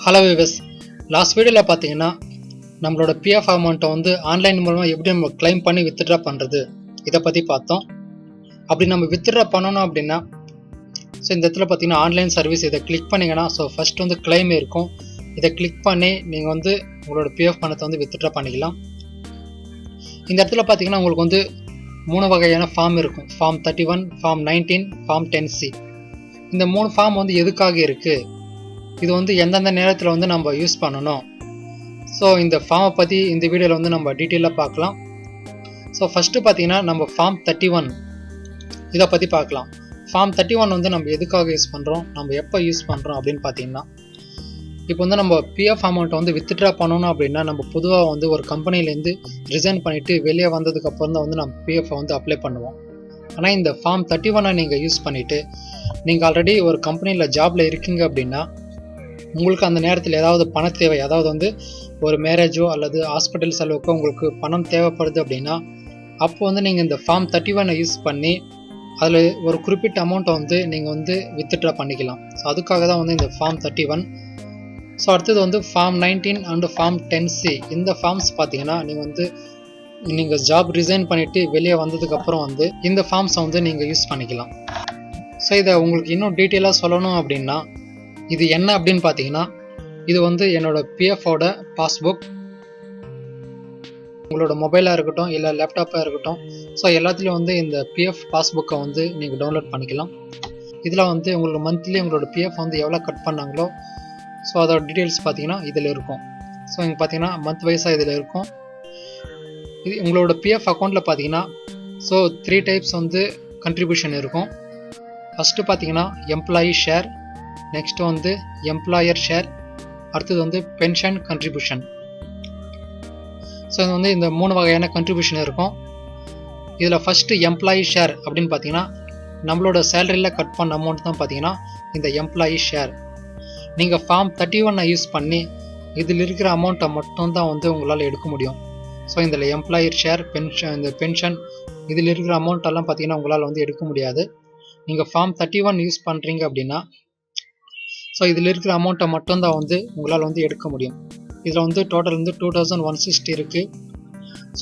Hello விவஸ், last வீடியோவில் பார்த்தீங்கன்னா நம்மளோட பிஎஃப் அமௌண்ட்டை வந்து ஆன்லைன் மூலமாக எப்படி நம்ம கிளைம் பண்ணி வித்ட்ரா பண்ணுறது இதை பற்றி பார்த்தோம். அப்படி நம்ம வித்ட்ரா பண்ணணும் அப்படின்னா இந்த இடத்துல பார்த்தீங்கன்னா ஆன்லைன் சர்வீஸ் இதை கிளிக் பண்ணிங்கன்னா ஃபர்ஸ்ட் வந்து கிளைம் இருக்கும். இதை கிளிக் பண்ணி நீங்கள் வந்து உங்களோட பிஎஃப் பணத்தை வந்து வித்ட்ரா பண்ணிக்கலாம். இந்த இடத்துல பார்த்தீங்கன்னா உங்களுக்கு வந்து 3 வகையான ஃபார்ம் இருக்கும். Form 31, form 19, form 10C. இந்த 3 ஃபார்ம் வந்து எதுக்காக இருக்குது, இது வந்து எந்தெந்த நேரத்தில் வந்து நம்ம யூஸ் பண்ணணும், இந்த ஃபார்மை பற்றி இந்த வீடியோவில் வந்து நம்ம டீட்டெயிலாக பார்க்கலாம். ஃபஸ்ட்டு பார்த்தீங்கன்னா நம்ம ஃபார்ம் 31 இதை பற்றி பார்க்கலாம். ஃபார்ம் 31 வந்து நம்ம எதுக்காக யூஸ் பண்ணுறோம், நம்ம எப்போ யூஸ் பண்ணுறோம் அப்படின்னு பார்த்தீங்கன்னா, இப்போ வந்து நம்ம பிஎஃப் அமௌண்ட்டை வந்து வித்ட்ரா பண்ணணும் அப்படின்னா நம்ம பொதுவாக வந்து ஒரு கம்பெனிலேருந்து ரிசைன் பண்ணிவிட்டு வெளியே வந்ததுக்கப்புறம் தான் வந்து நம்ம பிஎஃப்பை வந்து அப்ளை பண்ணுவோம். ஆனால் இந்த ஃபார்ம் 31 நீங்கள் யூஸ் பண்ணிவிட்டு நீங்கள் ஆல்ரெடி ஒரு கம்பெனியில் ஜாபில் இருக்கீங்க அப்படின்னா உங்களுக்கு அந்த நேரத்தில் ஏதாவது பண தேவை, அதாவது வந்து ஒரு மேரேஜோ அல்லது ஹாஸ்பிட்டல் செலவுக்கோ உங்களுக்கு பணம் தேவைப்படுது அப்படின்னா அப்போ வந்து நீங்கள் இந்த ஃபார்ம் 31 யூஸ் பண்ணி அதில் ஒரு குறிப்பிட்ட அமௌண்ட்டை வந்து நீங்கள் வந்து வித்ட்ரா பண்ணிக்கலாம். அதுக்காக தான் வந்து இந்த ஃபார்ம் 31. அடுத்தது வந்து ஃபார்ம் 19 அண்ட் ஃபார்ம் 10C. இந்த ஃபார்ம்ஸ் பார்த்தீங்கன்னா நீங்கள் ஜாப் ரிசைன் பண்ணிவிட்டு வெளியே வந்ததுக்கப்புறம் வந்து இந்த ஃபார்ம்ஸை வந்து நீங்கள் யூஸ் பண்ணிக்கலாம். இதை உங்களுக்கு இன்னும் டீட்டெயிலாக சொல்லணும் அப்படின்னா இது என்ன அப்படின்னு பார்த்தீங்கன்னா, இது வந்து என்னோட பிஎஃபோட பாஸ்புக். உங்களோட மொபைலாக இருக்கட்டும் இல்லை லேப்டாப்பாக இருக்கட்டும், எல்லாத்துலேயும் வந்து இந்த பிஎஃப் பாஸ்புக்கை வந்து நீங்கள் டவுன்லோட் பண்ணிக்கலாம். இதில் வந்து உங்களுக்கு மந்த்லி உங்களோட பிஎஃப் வந்து எவ்வளோ கட் பண்ணாங்களோ அதோட டீட்டெயில்ஸ் பார்த்தீங்கன்னா இதில் இருக்கும். இங்கே பார்த்தீங்கன்னா மந்த் வைஸாக இதில் இருக்கும். இது உங்களோட பிஎஃப் அக்கௌண்ட்டில் பார்த்தீங்கன்னா 3 டைப்ஸ் வந்து கண்ட்ரிபியூஷன் இருக்கும். ஃபஸ்ட்டு பார்த்தீங்கன்னா எம்ப்ளாயி ஷேர், நெக்ஸ்ட் வந்து எம்ப்ளாயர் ஷேர், அடுத்தது வந்து பென்ஷன் கண்ட்ரிபியூஷன். இது வந்து இந்த 3 வகையான கண்ட்ரிபியூஷன் இருக்கும். இதில் ஃபஸ்ட்டு எம்ப்ளாயி ஷேர் அப்படின்னு பார்த்தீங்கன்னா நம்மளோட சேலரியில் கட் பண்ண அமௌண்ட் தான் பார்த்தீங்கன்னா இந்த எம்ப்ளாயி ஷேர். நீங்கள் ஃபார்ம் 31 யூஸ் பண்ணி இதில் இருக்கிற அமௌண்ட்டை மட்டும் தான் வந்து உங்களால் எடுக்க முடியும். இதில் எம்ப்ளாயர் ஷேர், இந்த பென்ஷன் இதில் இருக்கிற அமௌண்ட்டெல்லாம் பார்த்தீங்கன்னா உங்களால் வந்து எடுக்க முடியாது. நீங்கள் ஃபார்ம் 31 யூஸ் பண்ணுறீங்க அப்படின்னா இதில் இருக்கிற அமௌண்ட்டை மட்டும்தான் வந்து உங்களால் வந்து எடுக்க முடியும். இதில் வந்து டோட்டல் வந்து 2160 இருக்குது.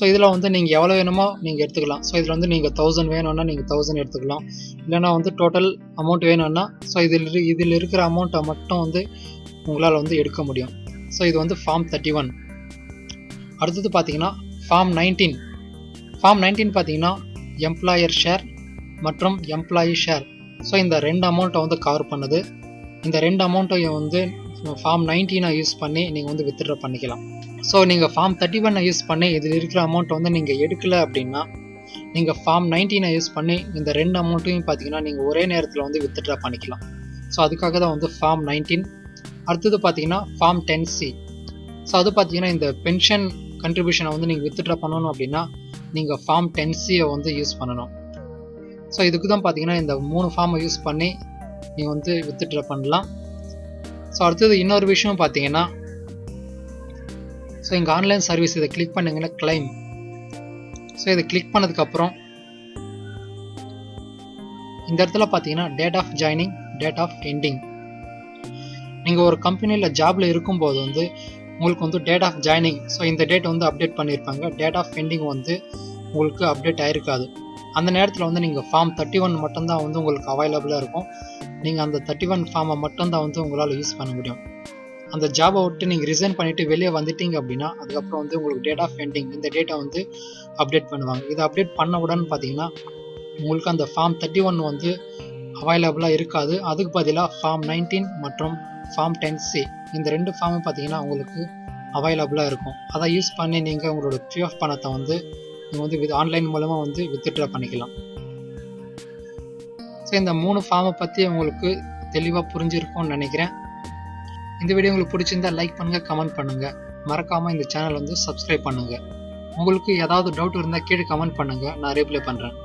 இதில் வந்து நீங்கள் எவ்வளோ வேணுமோ நீங்கள் எடுத்துக்கலாம். இதில் வந்து நீங்கள் 1000 வேணும்னா நீங்கள் 1000 எடுத்துக்கலாம். இல்லைனா வந்து டோட்டல் அமௌண்ட் வேணும்னா இதில் இருக்கிற அமௌண்ட்டை மட்டும் வந்து உங்களால் வந்து எடுக்க முடியும். இது வந்து ஃபார்ம் 31. அடுத்தது பார்த்தீங்கன்னா ஃபார்ம் 19. ஃபார்ம் 19 பார்த்தீங்கன்னா எம்ப்ளாயர் ஷேர் மற்றும் எம்ப்ளாயி ஷேர். இந்த 2 அமௌண்ட்டை வந்து கவர் பண்ணுது. இந்த 2 அமௌண்ட்டையும் வந்து ஃபார்ம் 19 யூஸ் பண்ணி நீங்கள் வந்து வித்ட்ரா பண்ணிக்கலாம். நீங்கள் ஃபார்ம் 31 யூஸ் பண்ணி இதில் இருக்கிற அமௌண்ட்டை வந்து நீங்கள் எடுக்கலை அப்படின்னா நீங்கள் ஃபார்ம் 19 யூஸ் பண்ணி இந்த 2 அமௌண்ட்டையும் பார்த்தீங்கன்னா நீங்கள் ஒரே நேரத்தில் வந்து வித்ட்ரா பண்ணிக்கலாம். அதுக்காக தான் வந்து ஃபார்ம் 19. அடுத்தது பார்த்தீங்கன்னா ஃபார்ம் 10C. அது பார்த்தீங்கன்னா இந்த பென்ஷன் கண்ட்ரிபியூஷனை வந்து நீங்கள் வித்ட்ரா பண்ணணும் அப்படின்னா நீங்கள் ஃபார்ம் 10Cயை வந்து யூஸ் பண்ணணும். இதுக்கு தான் பார்த்தீங்கன்னா இந்த 3 ஃபார்மை யூஸ் பண்ணி நீங்கள் வந்து வித்ட்ரா பண்ணலாம். அடுத்தது இன்னொரு விஷயம் பார்த்தீங்கன்னா இங்கே ஆன்லைன் சர்வீஸ் இதை கிளிக் பண்ணிங்கன்னா கிளைம். இதை கிளிக் பண்ணதுக்கப்புறம் இந்த இடத்துல பார்த்தீங்கன்னா date of joining, date of ending. நீங்கள் ஒரு கம்பெனியில் ஜாபில் இருக்கும்போது வந்து உங்களுக்கு வந்து டேட் ஆஃப் ஜாயினிங் இந்த டேட் வந்து அப்டேட் பண்ணியிருப்பாங்க. டேட் ஆஃப் எண்டிங் வந்து உங்களுக்கு அப்டேட் ஆகிருக்காது. அந்த நேரத்தில் வந்து நீங்கள் ஃபார்ம் 31 மட்டும்தான் வந்து உங்களுக்கு அவைலபிளாக இருக்கும். நீங்கள் அந்த 31 ஃபார்மை மட்டும்தான் வந்து உங்களால் யூஸ் பண்ண முடியும். அந்த ஜாபை விட்டு நீங்கள் ரிசைன் பண்ணிவிட்டு வெளியே வந்துட்டீங்க அப்படின்னா அதுக்கப்புறம் வந்து உங்களுக்கு டேட் ஆஃப் எண்டிங் இந்த டேட்டை வந்து அப்டேட் பண்ணுவாங்க. இதை அப்டேட் பண்ண உடனே பார்த்தீங்கன்னா உங்களுக்கு அந்த ஃபார்ம் 31 வந்து அவைலபிளாக இருக்காது. அதுக்கு பதிலாக ஃபார்ம் 19 மற்றும் ஃபார்ம் 10C இந்த 2 ஃபார்மும் பார்த்தீங்கன்னா உங்களுக்கு அவைலபிளாக இருக்கும். அதை யூஸ் பண்ணி நீங்கள் உங்களோட பிஎஃப் பணத்தை வந்து நீங்கள் வந்து ஆன்லைன் மூலமாக வந்து வித்ட்ரா பண்ணிக்கலாம். இந்த 3 ஃபார்மை பற்றி உங்களுக்கு தெளிவாக புரிஞ்சிருக்கும்னு நினைக்கிறேன். இந்த வீடியோ உங்களுக்கு பிடிச்சிருந்தா லைக் பண்ணுங்கள், கமெண்ட் பண்ணுங்கள். மறக்காமல் இந்த சேனல் வந்து சப்ஸ்கிரைப் பண்ணுங்கள். உங்களுக்கு ஏதாவது டவுட் இருந்தால் கீழே கமெண்ட் பண்ணுங்கள், நான் ரிப்ளை பண்ணுறேன்.